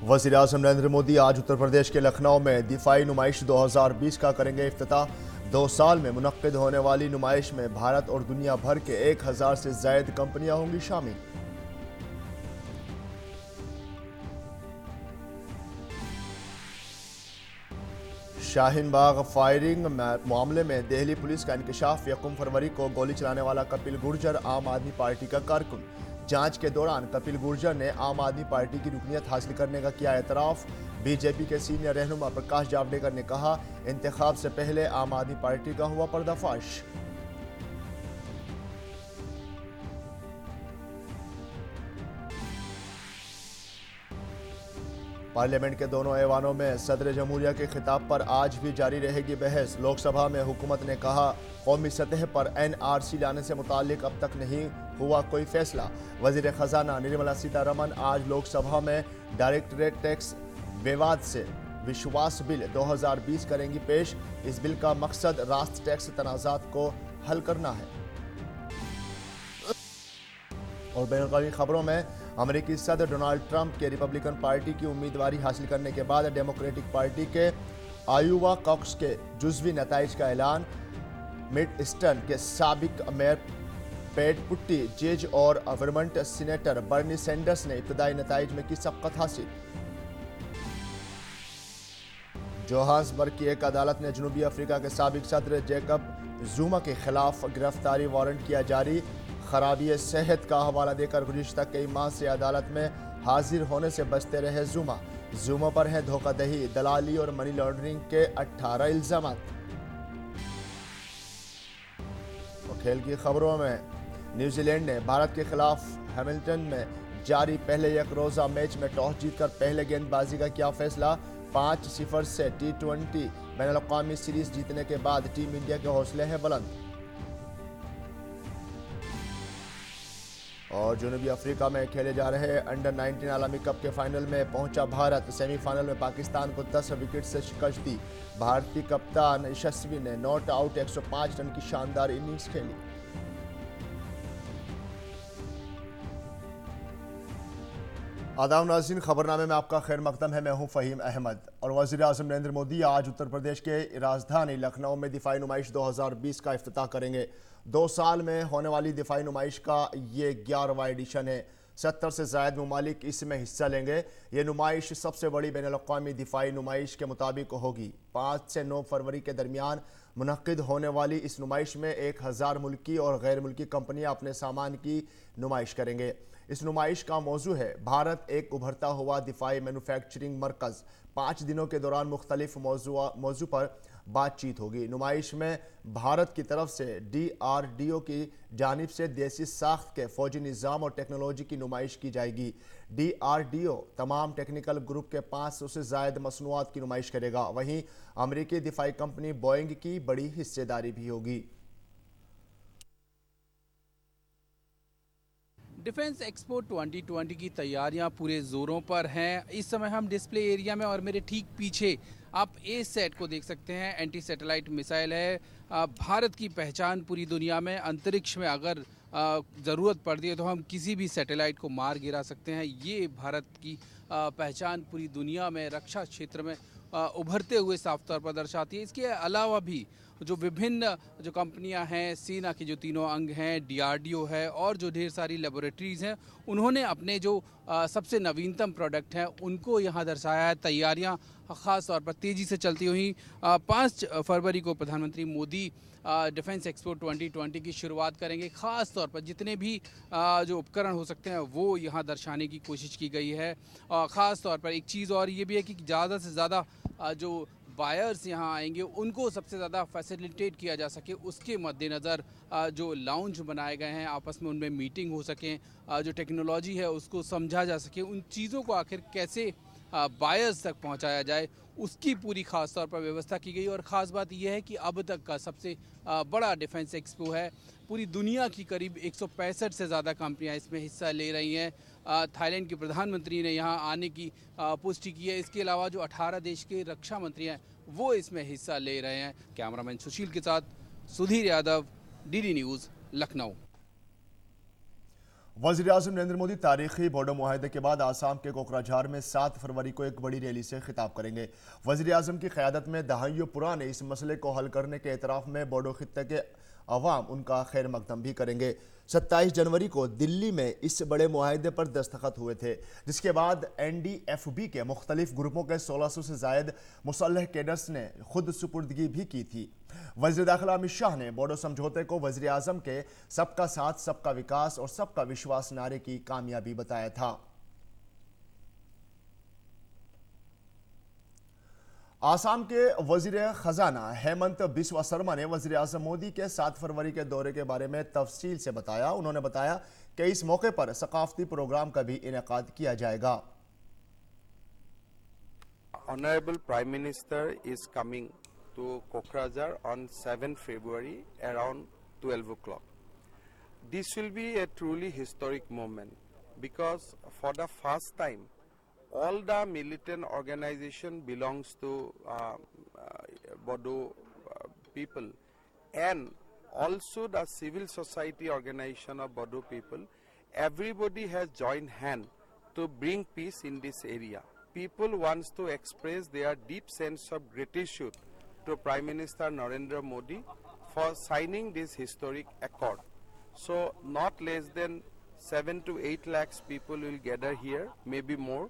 वज़ीर-ए-आज़म नरेंद्र मोदी आज उत्तर प्रदेश के लखनऊ में दिफाई नुमाइश 2020 का करेंगे इफ्तिताह। 2 साल में मुनक्किद होने वाली नुमाइश में भारत और दुनिया भर के 1000 से ज़ायद कंपनियां होंगी शामिल। शाहीन बाग फायरिंग मामले में दिल्ली पुलिस का इंकशाफ। 1 फरवरी को गोली चलाने वाला कपिल गुर्जर आम आदमी पार्टी का कारकुन। जांच के दौरान कपिल गुर्जर ने आम आदमी पार्टी की रुकनियत हासिल करने का किया एतराफ़। बीजेपी के सीनियर रहनुमा प्रकाश जावड़ेकर ने कहा, इंतखाब से पहले आम आदमी पार्टी का हुआ पर्दाफाश। पार्लियामेंट के दोनों ऐवानों में सदर जमहूरिया के खिताब पर आज भी जारी रहेगी बहस। लोकसभा में हुकूमत ने कहा, कौमी सतह पर NRC लाने से मुतालिक अब तक नहीं हुआ कोई फैसला। वजीर खजाना निर्मला सीतारमन आज लोकसभा में डायरेक्टरेट टैक्स विवाद से विश्वास बिल 2020 करेंगी पेश। इस बिल का मकसद रास्त टैक्स तनाज़ात को हल करना है। और बैनुल-अक़वामी खबरों में अमेरिकी सदर डोनाल्ड ट्रंप के रिपब्लिकन पार्टी की उम्मीदवारी हासिल करने के बाद डेमोक्रेटिक पार्टी के आयोवा कॉकस के जुज़वी नताइज का ऐलान। मिड ईस्टर्न के साबिक मेयर पेट बुटिजेज और वर्मंट सीनेटर बर्नी सैंडर्स ने इब्तदाई नताइज में की सबकत हासिल। जोहान्सबर्ग की एक अदालत ने जनूबी अफ्रीका के साबिक सदर जैकब ज़ुमा के खिलाफ गिरफ्तारी वारंट किया जारी। खराबी सेहत का हवाला देकर गुज़िश्ता कई माह से अदालत में हाजिर होने से बचते रहे ज़ुमा पर है धोखाधड़ी, दलाली और मनी लॉन्ड्रिंग के 18 इल्ज़ाम। और खेल की खबरों में न्यूजीलैंड ने भारत के खिलाफ हैमिल्टन में जारी पहले एक रोज़ा मैच में टॉस जीतकर पहले गेंदबाजी का किया फैसला। 5-0 से T20 बैनुल-अक़वामी सीरीज जीतने के बाद टीम इंडिया के हौसले हैं बुलंद। और जनूबी अफ्रीका में खेले जा रहे अंडर 19 आलमी कप के फाइनल में पहुंचा भारत। सेमीफाइनल में पाकिस्तान को 10 विकेट से शिकस्त दी। भारतीय कप्तान यशस्वी ने नॉट आउट 105 रन की शानदार इनिंग्स खेली। आदाब नाज़रीन, खबरनामे में आपका खैर मकदम है। मैं हूं फ़हीम अहमद। और वज़ीर-ए-आज़म नरेंद्र मोदी आज उत्तर प्रदेश के राजधानी लखनऊ में दिफाई नुमाइश 2020 का इफ्तिताह करेंगे। 2 साल में होने वाली दिफाई नुमाइश का ये 11वां एडिशन है। 70 से ज़ायद ममालिक इसमें हिस्सा लेंगे। ये नुमाइश सबसे बड़ी बैनुल-अक़वामी दिफाई नुमाइश के मुताबिक होगी। 5 से 9 फरवरी के दरमियान मुनक्किद होने वाली इस नुमाइश में 1000 मुल्की और गैर मुल्की कंपनियां अपने सामान की नुमाइश करेंगे। इस नुमाइश का मौजू है, भारत एक उभरता हुआ दिफाई मैन्युफैक्चरिंग मरकज़। 5 दिनों के दौरान मुख्तलिफ मौजू पर बातचीत होगी। नुमाइश में भारत की तरफ से DRDO की जानिब से देसी साख्त के फौजी निज़ाम और टेक्नोलॉजी की नुमाइश की जाएगी। DRDO तमाम टेक्निकल ग्रुप के 500 से ज़ायद मसनूआत की नुमाइश करेगा। वहीं अमेरिकी दिफाई कंपनी बोइंग की बड़ी हिस्सेदारी भी होगी। डिफेंस एक्सपो 2020 की तैयारियां पूरे जोरों पर हैं। इस समय हम डिस्प्ले एरिया में और मेरे ठीक पीछे आप A-SAT को देख सकते हैं। एंटी सैटेलाइट मिसाइल है। भारत की पहचान पूरी दुनिया में, अंतरिक्ष में अगर ज़रूरत पड़ती है तो हम किसी भी सैटेलाइट को मार गिरा सकते हैं। ये भारत की पहचान पूरी दुनिया में रक्षा क्षेत्र में उभरते हुए साफ तौर पर दर्शाती है। इसके अलावा भी जो विभिन्न जो कंपनियां हैं, सेना के जो तीनों अंग हैं, DRDO है और जो ढेर सारी लेबोरेटरीज़ हैं, उन्होंने अपने जो सबसे नवीनतम प्रोडक्ट हैं उनको यहाँ दर्शाया है। तैयारियां ख़ास तौर पर तेज़ी से चलती हुई 5 फरवरी को प्रधानमंत्री मोदी डिफेंस एक्सपो 2020 की शुरुआत करेंगे। ख़ास तौर पर जितने भी जो उपकरण हो सकते हैं वो यहाँ दर्शाने की कोशिश की गई है। ख़ास तौर पर एक चीज़ और ये भी है कि ज़्यादा से ज़्यादा जो बायर्स यहाँ आएंगे उनको सबसे ज़्यादा फैसिलिटेट किया जा सके, उसके मद्देनज़र जो लाउंज बनाए गए हैं, आपस में उनमें मीटिंग हो सकें, जो टेक्नोलॉजी है उसको समझा जा सके, उन चीज़ों को आखिर कैसे बायर्स तक पहुँचाया जाए उसकी पूरी ख़ास तौर पर व्यवस्था की गई। और ख़ास बात यह है कि अब तक का सबसे बड़ा डिफेंस एक्सपो है। पूरी दुनिया की करीब 165 से ज़्यादा कंपनियां इसमें हिस्सा ले रही हैं। थाईलैंड के प्रधानमंत्री ने यहाँ आने की पुष्टि की है। इसके अलावा जो 18 देश के रक्षा मंत्री हैं वो इसमें हिस्सा ले रहे हैं। कैमरामैन सुशील के साथ सुधीर यादव, DD न्यूज़, लखनऊ। वज़ीर-ए-आज़म नरेंद्र मोदी तारीखी बोडो मुआहदे के बाद आसाम के कोकराझार में 7 फरवरी को एक बड़ी रैली से खिताब करेंगे। वज़ीर-ए-आज़म की क़यादत में दहाइयों पुराने इस मसले को हल करने के एतराफ़ में बोडो खित्ते के अवाम उनका खैर मकदम भी करेंगे। 27 जनवरी को दिल्ली में इस बड़े मुआहदे पर दस्तखत हुए थे, जिसके बाद NDFB के मुख्तलिफ ग्रुपों के 1600 से जायद मुसल्लह कैडर्स ने खुद सुपुर्दगी भी की थी। वज़ीर दाखिला अमित शाह ने बोडो समझौते को वज़ीर आज़म के सबका साथ सबका विकास और सबका विश्वास नारे की कामयाबी बताया था। आसाम के वजीर खजाना हेमंत बिस्वा शर्मा ने वजीर आजम मोदी के 7 फरवरी के दौरे के बारे में तफसील से बताया। उन्होंने बताया कि इस मौके पर सकाफती प्रोग्राम का भी इनेकाद किया जाएगा। Honorable Prime Minister is coming to Kokrajhar on 7 February around 12 o'clock. This will be a truly historic moment because for the first time all the militant organization belongs to Bodo people, and also the civil society organization of Bodo people. Everybody has joined hand to bring peace in this area. People wants to express their deep sense of gratitude to Prime Minister Narendra Modi for signing this historic accord. So not less than 7 to 8 lakhs people will gather here, maybe more.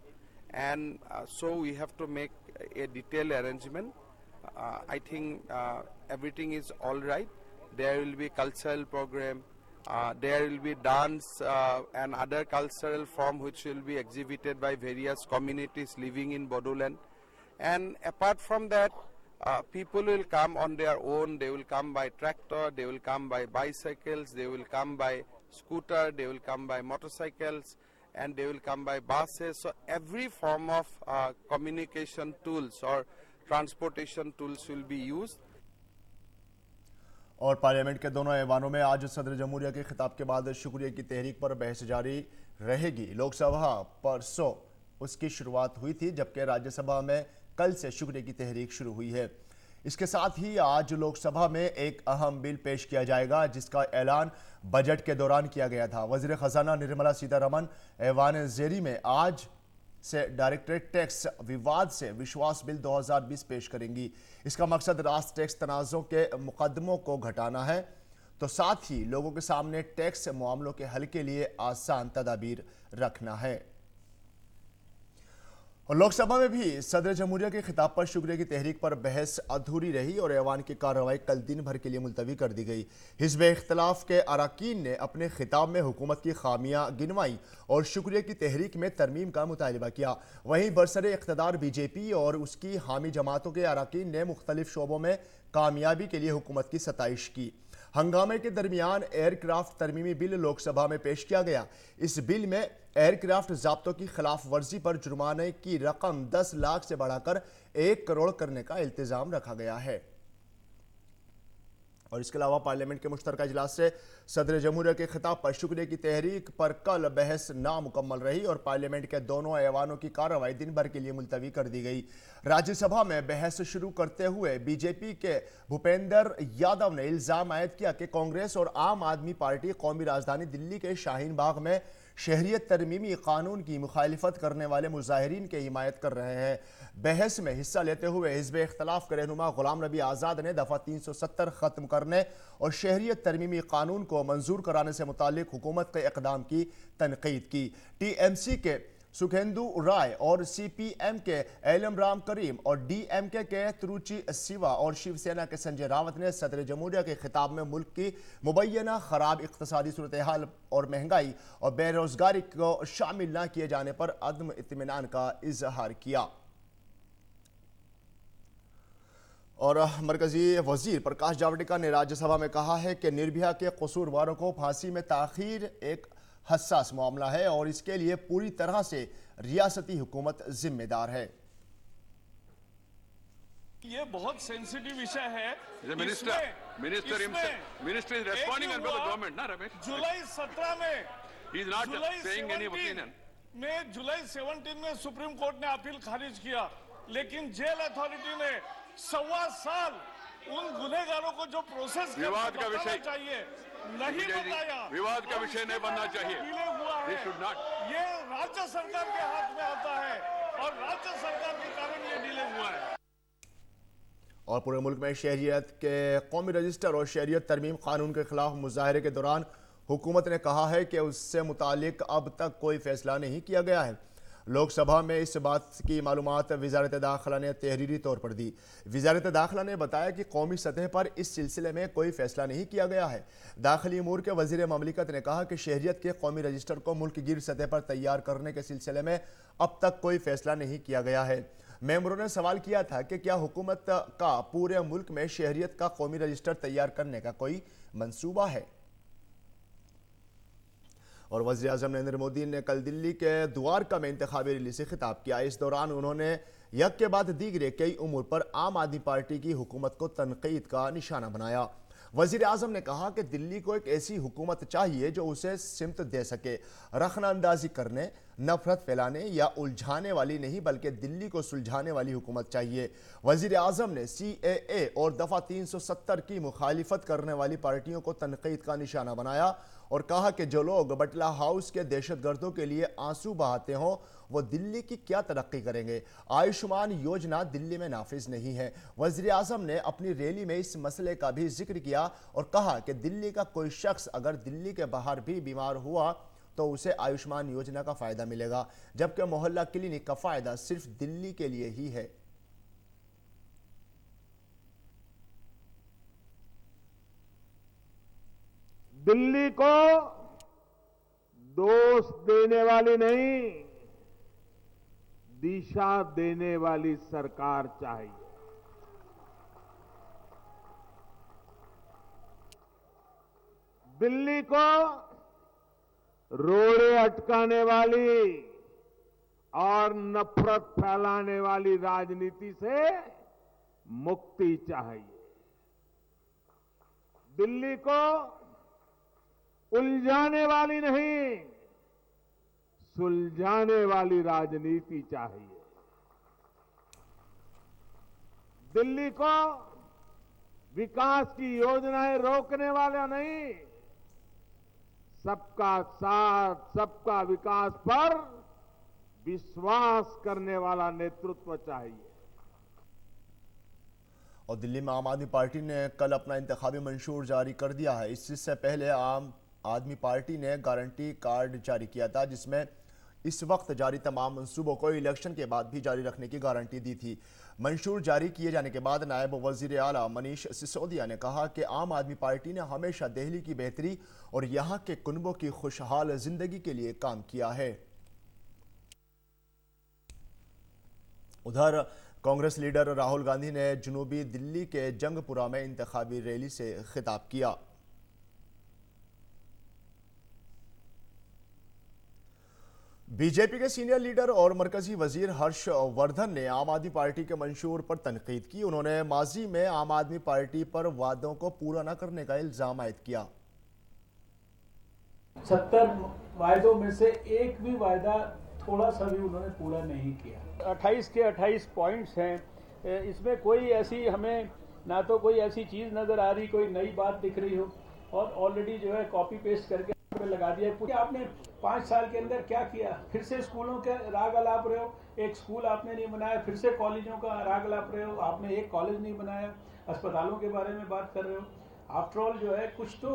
And so we have to make a detailed arrangement. I think everything is all right. There will be cultural program, there will be dance and other cultural form which will be exhibited by various communities living in Bodoland. And apart from that, people will come on their own. They will come by tractor, they will come by bicycles, they will come by scooter, they will come by motorcycles, and they will come by buses. So every form of communication tools or transportation tools will be used. और parliament के दोनों ऐवानों में आज सदर जमहूरिया के खिताब के बाद शुक्रिया की तहरीक पर बहस जारी रहेगी। लोकसभा परसों उसकी शुरुआत हुई थी, जबकि राज्यसभा में कल से शुक्रिया की तहरीक शुरू हुई है। इसके साथ ही आज लोकसभा में एक अहम बिल पेश किया जाएगा, जिसका ऐलान बजट के दौरान किया गया था। वजीर खजाना निर्मला सीतारमण ऐवान ज़ेरी में आज से डायरेक्टरेट टैक्स विवाद से विश्वास बिल 2020 पेश करेंगी। इसका मकसद राष्ट्र टैक्स तनाज़ों के मुकदमों को घटाना है, तो साथ ही लोगों के सामने टैक्स मामलों के हल के लिए आसान तदाबीर रखना है। और लोकसभा में भी सदर जमहूरिया के खिताब पर शुक्रिया की तहरीक पर बहस अधूरी रही और ऐवान की कार्रवाई कल दिन भर के लिए मुलतवी कर दी गई। हिज़्ब इख्तिलाफ के अरकान ने अपने खिताब में हुकूमत की खामियां गिनवाई और शुक्रिया की तहरीक में तरमीम का मुतालबा किया। वहीं बरसरे इख्तिदार बीजेपी और उसकी हामी जमातों के अरकान ने मुख्तलिफ शोबों में कामयाबी के लिए हुकूमत की सताइश की। हंगामे के दरमियान एयरक्राफ्ट तरमीमी बिल लोकसभा में पेश किया गया। इस बिल में एयरक्राफ्ट ज़ाब्तों की खिलाफ वर्जी पर जुर्माने की रकम 10 लाख से बढ़ाकर 1 करोड़ करने का इल्तिजाम रखा गया है। और इसके अलावा पार्लियामेंट के मुश्तरका इजलास से सदर जमहूरिया के खिताब पर शुक्रिया की तहरीक पर कल बहस नामुकम्मल रही और पार्लियामेंट के दोनों ऐवानों की कार्रवाई दिन भर के लिए मुलतवी कर दी गई। राज्यसभा में बहस शुरू करते हुए बीजेपी के भूपेंद्र यादव ने इल्जाम आयद किया कि कांग्रेस और आम आदमी पार्टी कौमी राजधानी दिल्ली के शाहीन बाग में शहरियत तरमीमी कानून की मुखालिफत करने वाले मुजाहिरीन की हिमायत कर रहे हैं। बहस में हिस्सा लेते हुए हिज़्ब इख्तिलाफ के रहनुमा गुलाम नबी आज़ाद ने दफ़ा 370 ख़त्म करने और शहरियत तरमीमी कानून को मंजूर कराने से मुतालिक हुकूमत के इक़दाम की तनक़ीद की। TMC के सुखेंदु राय और CPM के एलम राम करीम और DMK के त्रुचि सिवा और शिवसेना के संजय रावत ने सदर जमहूरिया के खिताब में मुल्क की मुबैना खराब इक़्तिसादी सूरत हाल और महंगाई और बेरोजगारी को शामिल न किए जाने पर अदम इत्मीनान का इजहार किया। और मरकजी वजीर प्रकाश जावड़ेकर ने राज्यसभा में कहा है कि निर्भया के कसूरवारों को फांसी में ताखीर एक हसास मामला है और इसके लिए पूरी तरह से रियासती हुकूमत जिम्मेदार है। ये बहुत सेंसिटिव जुलाई 17 में सुप्रीम कोर्ट ने अपील खारिज किया, लेकिन जेल अथॉरिटी ने 1.25 साल उन गुनहगारों को जो प्रोसेस विवाद का विषय चाहिए नहीं बताया, विवाद का विषय नहीं बनना चाहिए। डिले हुआ है, This should not. ये राज्य सरकार के हाथ में आता है और राज्य सरकार के कारण ये डिले हुआ है। और पूरे मुल्क में शहरियत के कौमी रजिस्टर और शहरियत तरमीम कानून के खिलाफ मुजाहरे के दौरान हुकूमत ने कहा है कि उससे मुतालिक अब तक कोई फैसला नहीं किया गया है। लोकसभा में इस बात की मालूमात वजारत दाखिला ने तहरीरी तौर पर दी। वजारत दाखिला ने बताया कि कौमी सतह पर इस सिलसिले में कोई फैसला नहीं किया गया है। दाखिली अमूर के वजीर ममलिकत ने कहा कि शहरियत के कौमी रजिस्टर को मुल्क गिर सतह पर तैयार करने के सिलसिले में अब तक कोई फैसला नहीं किया गया है। मेंबरों ने सवाल किया था कि क्या हुकूमत का पूरे मुल्क में शहरियत का कौमी रजिस्टर तैयार करने का कोई मंसूबा है। और वज़ीर आज़म नरेंद्र मोदी ने कल दिल्ली के द्वारका में इंतखाबी रैली से खिताब किया। इस दौरान उन्होंने यक के बाद दीगरे कई उमूर पर आम आदमी पार्टी की हुकूमत को तनकीद का निशाना बनाया। वज़ीर आज़म ने कहा कि दिल्ली को एक ऐसी हुकूमत चाहिए जो उसे सिमत दे सके, रखना अंदाजी करने, नफरत फैलाने या उलझाने वाली नहीं बल्कि दिल्ली को सुलझाने वाली हुकूमत चाहिए। वज़ीर आज़म ने CAA और दफ़ा 370 की मुखालिफत करने वाली पार्टियों को तनकीद का निशाना बनाया और कहा कि जो लोग बटला हाउस के दहशतगर्दों के लिए आंसू बहाते हों वो दिल्ली की क्या तरक्की करेंगे। आयुष्मान योजना दिल्ली में नाफिज नहीं है। वज़ीर आज़म ने अपनी रैली में इस मसले का भी जिक्र किया और कहा कि दिल्ली का कोई शख्स अगर दिल्ली के बाहर भी बीमार हुआ तो उसे आयुष्मान योजना का फ़ायदा मिलेगा, जबकि मोहल्ला क्लिनिक का फ़ायदा सिर्फ दिल्ली के लिए ही है। दिल्ली को दोष देने वाली नहीं, दिशा देने वाली सरकार चाहिए। दिल्ली को रोड़े अटकाने वाली और नफरत फैलाने वाली राजनीति से मुक्ति चाहिए। दिल्ली को उलझाने वाली नहीं, सुलझाने वाली राजनीति चाहिए। दिल्ली को विकास की योजनाएं रोकने वाला नहीं, सबका साथ, सबका विकास पर विश्वास करने वाला नेतृत्व चाहिए। और दिल्ली में आम आदमी पार्टी ने कल अपना इंतखाबी मंशूर जारी कर दिया है। इससे पहले आम आदमी पार्टी ने गारंटी कार्ड जारी किया था, जिसमें इस वक्त जारी तमाम मंसूबों को इलेक्शन के बाद भी जारी रखने की गारंटी दी थी। मंशूर जारी किए जाने के बाद नायब वज़ीर आला मनीष सिसोदिया ने कहा कि आम आदमी पार्टी ने हमेशा दिल्ली की बेहतरी और यहाँ के कुनबों की खुशहाल जिंदगी के लिए काम किया है। उधर कांग्रेस लीडर राहुल गांधी ने जनूबी दिल्ली के जंगपुरा में इंतखाबी रैली से खिताब किया। बीजेपी के सीनियर लीडर और मरकजी वजीर हर्षवर्धन ने आम आदमी पार्टी के मंशूर पर तनकीद की। उन्होंने माजी में आम आदमी पार्टी पर वादों को पूरा न करने का इल्जाम आयद किया। 70 वायदों में से एक भी वायदा थोड़ा सा भी उन्होंने पूरा नहीं किया। 28 के 28 पॉइंट्स हैं, इसमें कोई ऐसी हमें ना तो कोई ऐसी चीज़ नज़र आ रही, कोई नई बात दिख रही हो, और ऑलरेडी जो है कॉपी पेस्ट करके लगा दिया। पूछिए आपने 5 साल के अंदर क्या किया? फिर से स्कूलों के राग अलाप रहे हो, एक स्कूल आपने नहीं बनाया, फिर से कॉलेजों का राग अलाप रहे हो, आपने एक कॉलेज नहीं बनाया, अस्पतालों के बारे में बात कर रहे हो। आफ्टर ऑल जो है कुछ तो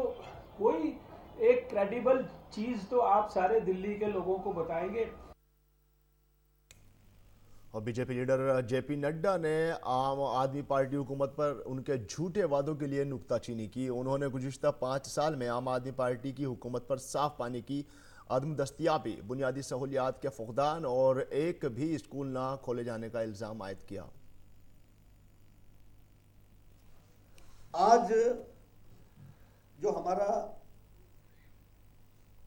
कोई एक क्रेडिबल चीज़ तो आप सारे दिल्ली के लोगों को बताएंगे। और बीजेपी लीडर जेपी नड्डा ने आम आदमी पार्टी हुकूमत पर उनके झूठे वादों के लिए नुक्ताचीनी की। उन्होंने गुज़िश्ता 5 साल में आम आदमी पार्टी की हुकूमत पर साफ पानी की अदम दस्तियाबी, बुनियादी सहूलियात के फुकदान और एक भी स्कूल ना खोले जाने का इल्ज़ाम आयद किया। आज जो हमारा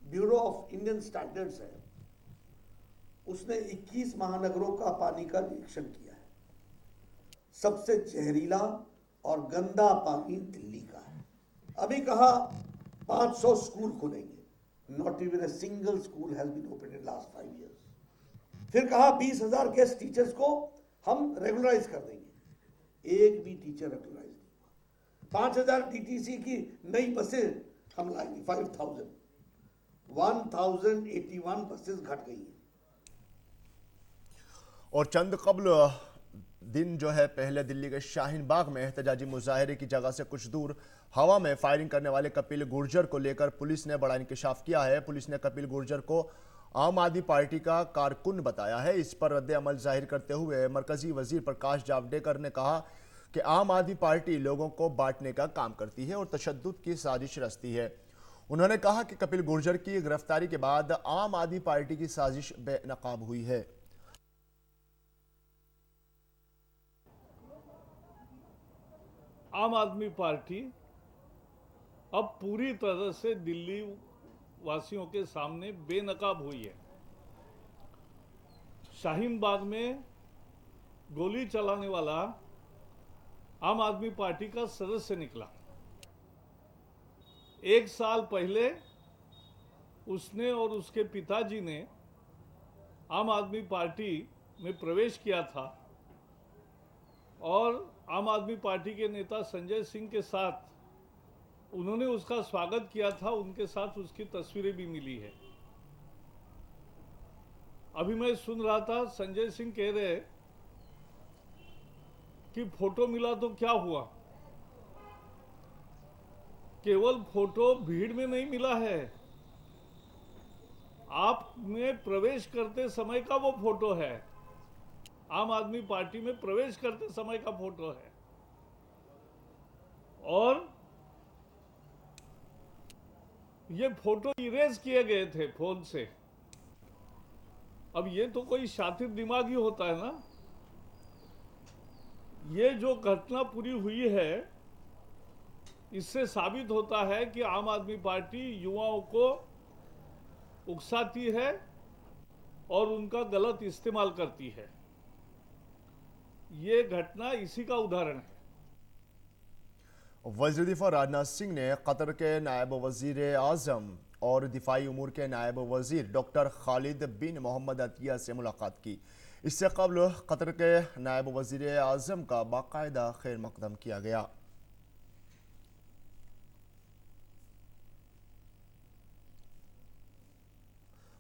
ब्यूरो ऑफ इंडियन स्टैंडर्ड्स है, उसने 21 महानगरों का पानी का निरीक्षण किया है। सबसे जहरीला और गंदा पानी दिल्ली का है। अभी कहा 500 स्कूल खुलेंगे, not even a single school has been open in last 5 years. फिर कहा 20,000 गेस्ट टीचर्स को हम रेगुलराइज कर देंगे, एक भी टीचर रेगुलराइज नहीं हुआ। 5,000 DTC की नई बसें हम लाएंगे 1081 बसेस घट गई हैं। और चंद कबल दिन जो है पहले दिल्ली के शाहीन बाग में एहतजाजी मुजाहरे की जगह से कुछ दूर हवा में फायरिंग करने वाले कपिल गुर्जर को लेकर पुलिस ने बड़ा इंकशाफ किया है। पुलिस ने कपिल गुर्जर को आम आदमी पार्टी का कारकुन बताया है। इस पर रद्द अमल जाहिर करते हुए मरकजी वजीर प्रकाश जावड़ेकर ने कहा कि आम आदमी पार्टी लोगों को बांटने का काम करती है और तशद्दुद की साजिश रचती है। उन्होंने कहा कि कपिल गुर्जर की गिरफ्तारी के बाद आम आदमी पार्टी की साजिश बेनकाब हुई है। आम आदमी पार्टी अब पूरी तरह से दिल्ली वासियों के सामने बेनकाब हुई है। शाहीन बाग में गोली चलाने वाला आम आदमी पार्टी का सदस्य निकला। 1 साल पहले उसने और उसके पिताजी ने आम आदमी पार्टी में प्रवेश किया था और आम आदमी पार्टी के नेता संजय सिंह के साथ उन्होंने उसका स्वागत किया था। उनके साथ उसकी तस्वीरें भी मिली है। अभी मैं सुन रहा था संजय सिंह कह रहे कि फोटो मिला तो क्या हुआ। केवल फोटो भीड़ में नहीं मिला है, आपने प्रवेश करते समय का वो फोटो है। आम आदमी पार्टी में प्रवेश करते समय का फोटो है और ये फोटो इरेज किए गए थे फोन से। अब ये तो कोई शातिर दिमाग ही होता है ना। ये जो घटना पूरी हुई है इससे साबित होता है कि आम आदमी पार्टी युवाओं को उकसाती है और उनका गलत इस्तेमाल करती है। ये घटना इसी का उदाहरण है। वज़ीर दिफा राजनाथ सिंह ने कतर के नायब वज़ीर आज़म और दिफाई उमूर के नायब वज़ीर डॉक्टर खालिद बिन मोहम्मद अतिया से मुलाकात की। इससे कबल कतर के नायब वज़ीर आज़म का बाकायदा खैर मकदम किया गया।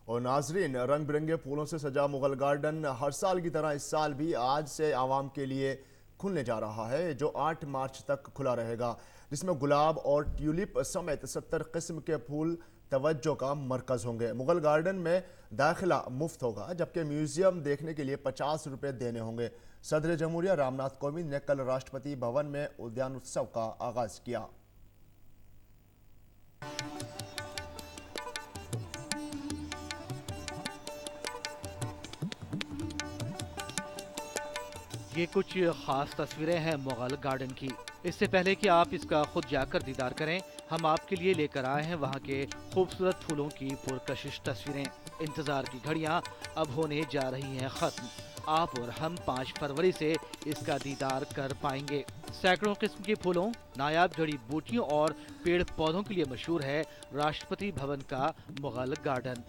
और नाजरीन, रंग बिरंगे फूलों से सजा मुगल गार्डन हर साल की तरह इस साल भी आज से आवाम के लिए खुलने जा रहा है, जो 8 मार्च तक खुला रहेगा, जिसमें गुलाब और ट्यूलिप समेत 70 किस्म के फूल तवज्जो का मरकज़ होंगे। मुगल गार्डन में दाखिला मुफ्त होगा, जबकि म्यूजियम देखने के लिए 50 रुपये देने होंगे। सदर जमहूरिया रामनाथ कोविंद ने कल राष्ट्रपति भवन में उद्यान उत्सव का आगाज किया। ये कुछ खास तस्वीरें हैं मुगल गार्डन की। इससे पहले कि आप इसका खुद जाकर दीदार करें, हम आपके लिए लेकर आए हैं वहाँ के खूबसूरत फूलों की पुरकशिश तस्वीरें। इंतजार की घड़ियाँ अब होने जा रही हैं खत्म। आप और हम 5 फरवरी से इसका दीदार कर पाएंगे। सैकड़ों किस्म के फूलों, नायाब जड़ी बूटियों और पेड़ पौधों के लिए मशहूर है राष्ट्रपति भवन का मुगल गार्डन।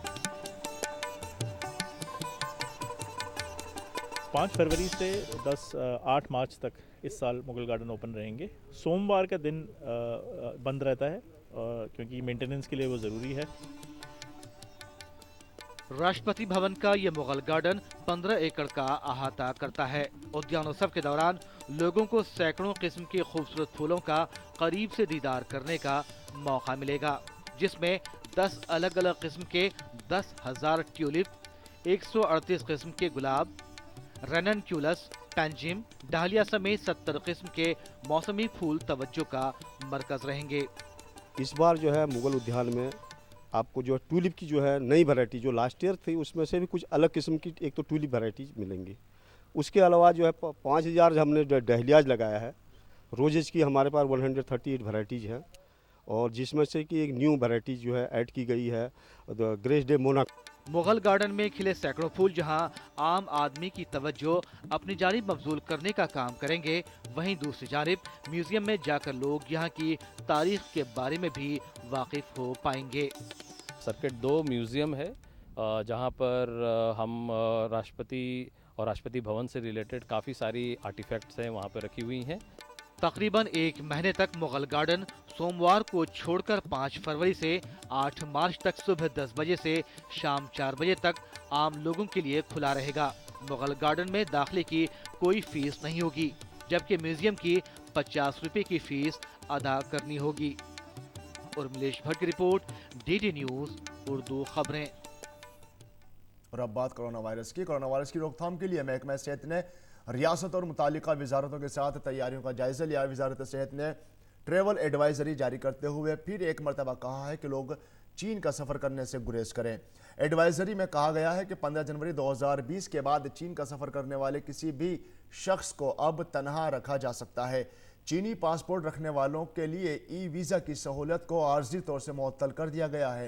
5 फरवरी से 8 मार्च तक इस साल मुगल गार्डन ओपन रहेंगे। सोमवार का दिन बंद रहता है क्योंकि मेंटेनेंस के लिए वो ज़रूरी है। राष्ट्रपति भवन का ये मुगल गार्डन 15 एकड़ का अहाता करता है। उद्यानोत्सव के दौरान लोगों को सैकड़ों किस्म के खूबसूरत फूलों का करीब से दीदार करने का मौका मिलेगा, जिसमें 10 अलग अलग किस्म के 10,000 ट्यूलिप, 138 किस्म के गुलाब, रेननक्यूलस, पैंजिम, डालिया समेत 70 किस्म के मौसमी फूल तवज्जो का मरकज रहेंगे। इस बार जो है मुगल उद्यान में आपको जो ट्यूलिप की जो है नई वैरायटी जो लास्ट ईयर थी उसमें से भी कुछ अलग किस्म की एक तो ट्यूलिप वैराइटीज मिलेंगी। उसके अलावा जो है 5,000 हमने डहलियाज लगाया है। रोजेज की हमारे पास 138 वैराइटीज हैं और जिसमें से कि एक न्यू वैराइटी जो है ऐड की गई है ग्रेस डे मोनाक। मुगल गार्डन में खिले सैकड़ों फूल जहां आम आदमी की तवज्जो अपनी जानिब मबजूल करने का काम करेंगे, वहीं दूसरी जानिब म्यूजियम में जाकर लोग यहां की तारीख के बारे में भी वाकिफ हो पाएंगे। सर्किट 2 म्यूजियम है जहां पर हम राष्ट्रपति और राष्ट्रपति भवन से रिलेटेड काफ़ी सारी आर्टिफैक्ट्स हैं वहां पर रखी हुई हैं। तकरीबन 1 महीने तक मुगल गार्डन सोमवार को छोड़कर 5 फरवरी से 8 मार्च तक सुबह 10 बजे से शाम 4 बजे तक आम लोगों के लिए खुला रहेगा। मुगल गार्डन में दाखिले की कोई फीस नहीं होगी, जबकि म्यूजियम की 50 रुपए की फीस अदा करनी होगी। उर्मिलेश भट्ट की रिपोर्ट, DD न्यूज उर्दू खबरें। और अब बात कोरोना वायरस की रोकथाम के लिए महकमा सेहत ने रियासत और मुतालिका वजारतों के साथ तैयारियों का जायजा लिया। वजारत सेहत ने ट्रैवल एडवाइजरी जारी करते हुए फिर एक मरतबा कहा है कि लोग चीन का सफ़र करने से गुरेज करें। एडवाइजरी में कहा गया है कि 15 जनवरी 2020 के बाद चीन का सफ़र करने वाले किसी भी शख्स को अब तनहा रखा जा सकता है। चीनी पासपोर्ट रखने वालों के लिए ई वीज़ा की सहूलत को आर्जी तौर से मुअत्तल कर दिया गया है।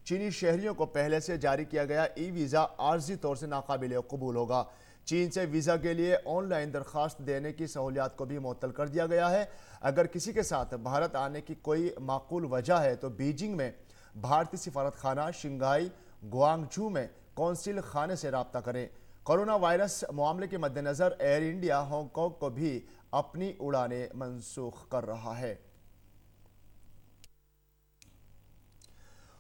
चीनी शहरियों को पहले से जारी किया गया ई वीज़ा आर्जी तौर से नाकाबिल कबूल होगा। चीन से वीज़ा के लिए ऑनलाइन दरख्वास्त देने की सहूलियत को भी मुअत्तल कर दिया गया है। अगर किसी के साथ भारत आने की कोई माकूल वजह है तो बीजिंग में भारतीय सिफारत खाना, शंघाई, गुआंगझू में कौंसिल खाने से रब्ता करें। कोरोना वायरस मामले के मद्देनज़र एयर इंडिया हांगकांग को भी अपनी उड़ानें मनसूख कर रहा है।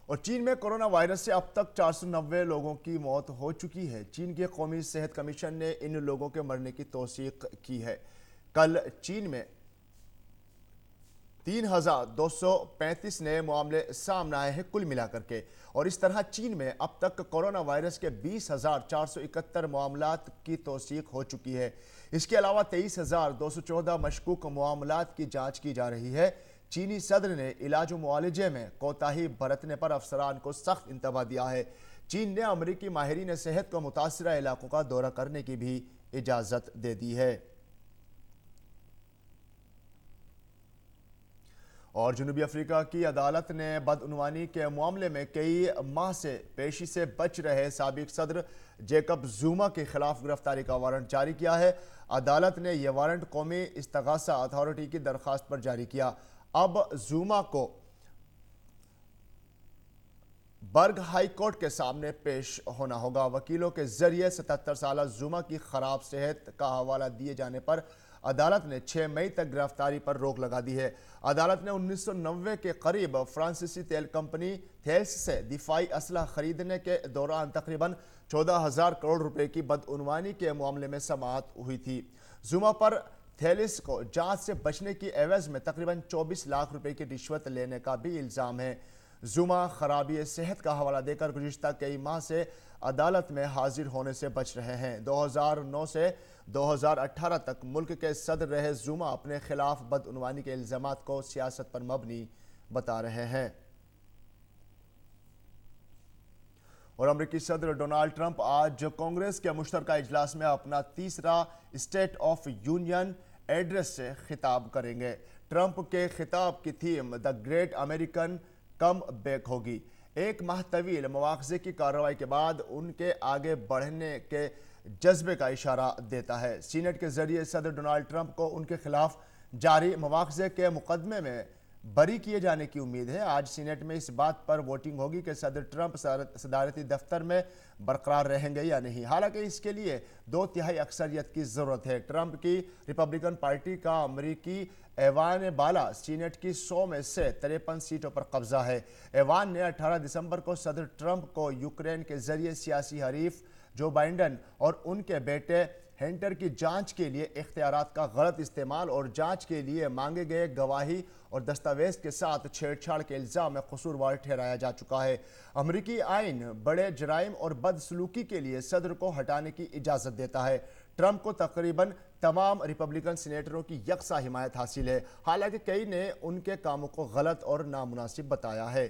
और चीन में कोरोना वायरस से अब तक 490 लोगों की मौत हो चुकी है। चीन के कौमी सेहत कमीशन ने इन लोगों के मरने की तौसीक की है। कल चीन में 3,235 नए मामले सामने आए हैं कुल मिलाकर के। और इस तरह चीन में अब तक कोरोना वायरस के 20,471 मामलात की तौसीक हो चुकी है। इसके अलावा 23,214 मशकूक मामलात की जाँच की जा रही है। चीनी सदर ने इलाज मुआलजे में कोताही बरतने पर अफसरान को सख्त इंतबाह दिया है। चीन ने अमरीकी माहिरीन सेहत को मुतासरा इलाकों का दौरा करने की भी इजाज़त दे दी है। और जनूबी अफ्रीका की अदालत ने बदउनवानी के मामले में कई माह से पेशी से बच रहे साबिक सदर जेकब जुमा के खिलाफ गिरफ्तारी का वारंट जारी किया है। अदालत ने यह वारंट कौमी इस्तगासा अथॉरिटी की दरख्वास्त पर जारी किया। अब जुमा को बर्ग हाई कोर्ट के सामने पेश होना होगा। वकीलों के जरिए 77 साल जुमा की खराब सेहत का हवाला दिए जाने पर अदालत ने 6 मई तक गिरफ्तारी पर रोक लगा दी है। अदालत ने 1990 के करीब फ्रांसीसी तेल कंपनी थेल्स से दिफाई असला खरीदने के दौरान तकरीबन 14,000 करोड़ रुपए की बदउनवानी के मामले में समाअत हुई थी। जुमा पर थेलिस को जांच से बचने की एवज में तकरीबन 24 लाख रुपए की रिश्वत लेने का भी इल्ज़ाम है। जुमा खराबी सेहत का हवाला देकर गुज़िश्ता कई माह से अदालत में हाजिर होने से बच रहे हैं। 2009 से 2018 तक मुल्क के सदर रहे जुमा अपने खिलाफ बदउनवानी के इल्ज़ामात को सियासत पर मबनी बता रहे हैं। और अमरीकी सदर डोनाल्ड ट्रंप आज कांग्रेस के मुश्तरका इजलास में अपना तीसरा स्टेट ऑफ यूनियन एड्रेस से खिताब करेंगे। ट्रंप के खिताब की theme the great American come back होगी। एक माह तवील मुआवजे की कार्रवाई के बाद उनके आगे बढ़ने के जज्बे का इशारा देता है। सीनेट के जरिए सदर डोनाल्ड ट्रंप को उनके खिलाफ जारी मुआवजे के मुकदमे में बरी किए जाने की उम्मीद है। आज सीनेट में इस बात पर वोटिंग होगी कि सदर ट्रंप सदारती दफ्तर में बरकरार रहेंगे या नहीं। हालांकि इसके लिए 2/3 अक्सरियत की जरूरत है। ट्रंप की रिपब्लिकन पार्टी का अमरीकी ऐवान बाला सीनेट की 100 में से 53 सीटों पर कब्जा है। ऐवान ने 18 दिसंबर को सदर ट्रंप को यूक्रेन के जरिए सियासी हरीफ जो बाइडेन और उनके बेटे हंटर की जांच के लिए इख्तियारात का गलत इस्तेमाल और जांच के लिए मांगे गए गवाही और दस्तावेज के साथ छेड़छाड़ के इल्ज़ाम में कसूरवार ठहराया जा चुका है। अमरीकी आइन बड़े जराइम और बदसलूकी के लिए सदर को हटाने की इजाज़त देता है। ट्रंप को तकरीबन तमाम रिपब्लिकन सीनेटरों की यकसा हिमायत हासिल है। हालांकि कई ने उनके कामों को गलत और नामुनासिब बताया है।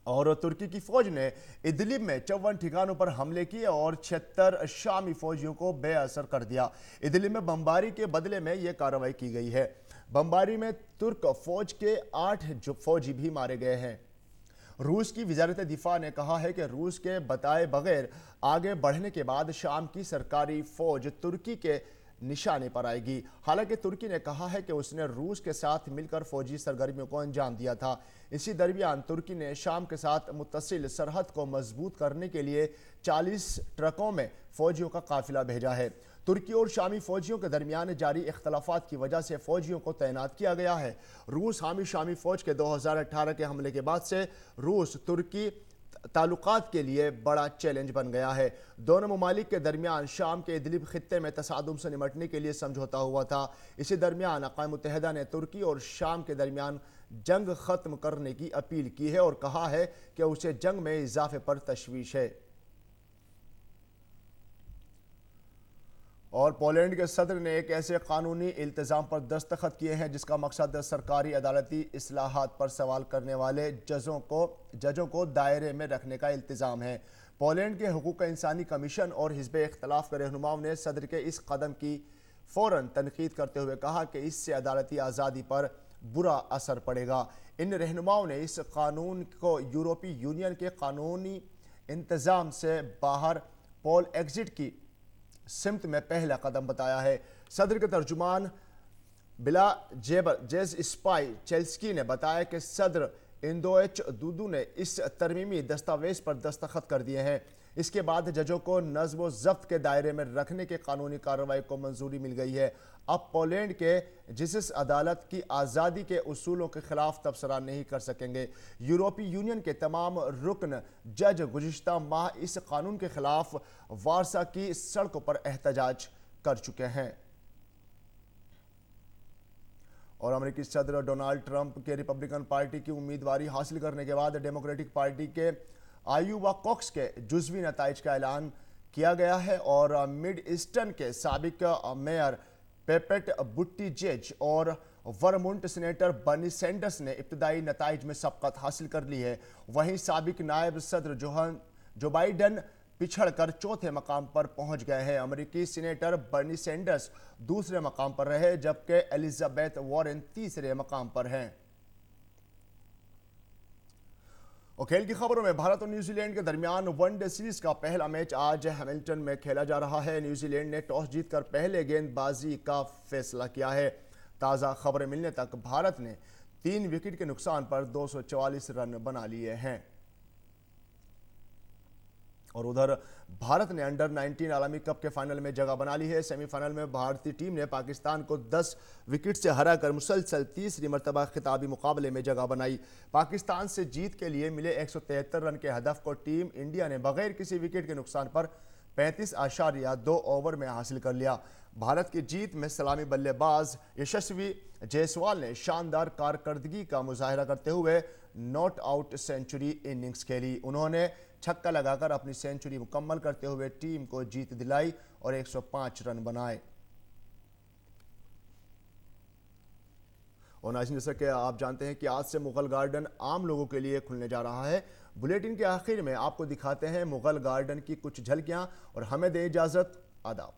और तुर्की की फौज ने इदलिब में 54 ठिकानों पर हमले किए और 76 शामी फौजियों को बेअसर कर दिया। इदलिब में बमबारी के बदले में यह कार्रवाई की गई है। बमबारी में तुर्क फौज के 8 फौजी भी मारे गए हैं। रूस की वजारत दिफा ने कहा है कि रूस के बताए बगैर आगे बढ़ने के बाद शाम की सरकारी फौज तुर्की के निशाने पर आएगी। हालांकि तुर्की ने कहा है कि उसने रूस के साथ मिलकर फौजी सरगर्मियों को अंजाम दिया था। इसी दरमियान तुर्की ने शाम के साथ मुत्तसिल सरहद को मजबूत करने के लिए 40 ट्रकों में फौजियों का काफिला भेजा है। तुर्की और शामी फौजियों के दरमियान जारी इख्तलाफात की वजह से फौजियों को तैनात किया गया है। रूस हामी शामी फौज के 2018 के हमले के बाद से रूस तुर्की ताल्लुकात के लिए बड़ा चैलेंज बन गया है। दोनों ममालिक के दरमियान शाम के इदलिब खित्ते में तसादुम से निपटने के लिए समझौता हुआ था। इसी दरमियान अक़वाम मुत्तहिदा ने तुर्की और शाम के दरमियान जंग ख़त्म करने की अपील की है और कहा है कि उसे जंग में इजाफे पर तशवीश है। और पोलैंड के सदर ने एक ऐसे कानूनी इल्तिज़ाम पर दस्तखत किए हैं जिसका मकसद सरकारी अदालती इस्लाहात पर सवाल करने वाले जजों को दायरे में रखने का इल्तिज़ाम है। पोलैंड के हुकूक इंसानी कमीशन और हिज़्ब इख्तलाफ के रहनुमाओं ने सदर के इस कदम की फ़ौरन तनकीद करते हुए कहा कि इससे अदालती आज़ादी पर बुरा असर पड़ेगा। इन रहनुमाओं ने इस कानून को यूरोपीय यूनियन के कानूनी इंतज़ाम से बाहर पोल एग्जिट की सिमत में पहला कदम बताया है। सदर के तर्जुमान बिला जेज स्पाई चेल्स्की ने बताया कि सदर इंदोएच दूदू ने इस तरमीमी दस्तावेज पर दस्तखत कर दिए हैं। इसके बाद जजों को नज़्म व ज़ब्त के दायरे में रखने की कानूनी कार्रवाई को मंजूरी मिल गई है। अब पोलैंड के जिस अदालत की आज़ादी के उसूलों के खिलाफ तबसरा नहीं कर सकेंगे। यूरोपीय यूनियन के तमाम रुकन जज गुज़िश्ता माह इस कानून के खिलाफ वारसा की सड़कों पर एहतजाज कर चुके हैं। और अमेरिकी सदर डोनाल्ड ट्रंप के रिपब्लिकन पार्टी की उम्मीदवारी हासिल करने के बाद डेमोक्रेटिक पार्टी के आयोवा कॉक्स के जुज़वी नताइज का ऐलान किया गया है और मिड ईस्टर्न के साबिक मेयर पेपेट बुट्टिजेज और वर्मोंट सीनेटर बर्नी सैंडर्स ने इब्तदाई नताइज में सबकत हासिल कर ली है। वहीं साबिक नायब सदर जो बाइडन पिछड़कर चौथे मकाम पर पहुंच गए हैं। अमेरिकी सीनेटर बर्नी सैंडर्स दूसरे मकाम पर रहे जबकि एलिजाबेथ वॉरेन तीसरे मकाम पर हैं। और खेल की खबरों में भारत और न्यूजीलैंड के दरमियान वनडे सीरीज का पहला मैच आज हैमिल्टन में खेला जा रहा है। न्यूजीलैंड ने टॉस जीतकर पहले गेंदबाजी का फैसला किया है। ताज़ा खबरें मिलने तक भारत ने 3 विकेट के नुकसान पर 244 रन बना लिए हैं। और उधर भारत ने अंडर 19 आलमी कप के फाइनल में जगह बना ली है। सेमीफाइनल में भारतीय टीम ने पाकिस्तान को 10 विकेट से हराकर मुसलसल तीसरी मरतबा खिताबी मुकाबले में जगह बनाई। पाकिस्तान से जीत के लिए मिले 173 रन के हदफ को टीम इंडिया ने बगैर किसी विकेट के नुकसान पर 35.2 ओवर में हासिल कर लिया। भारत की जीत में सलामी बल्लेबाज यशस्वी जायसवाल ने शानदार कारकर्दगी का मुजाहरा करते हुए नॉट आउट सेंचुरी इनिंग्स खेली। उन्होंने छक्का लगाकर अपनी सेंचुरी मुकम्मल करते हुए टीम को जीत दिलाई और 105 रन बनाए। और नाज़रीन, जैसा कि आप जानते हैं कि आज से मुगल गार्डन आम लोगों के लिए खुलने जा रहा है। बुलेटिन के आखिर में आपको दिखाते हैं मुगल गार्डन की कुछ झलकियां और हमें दें इजाजत। आदाब।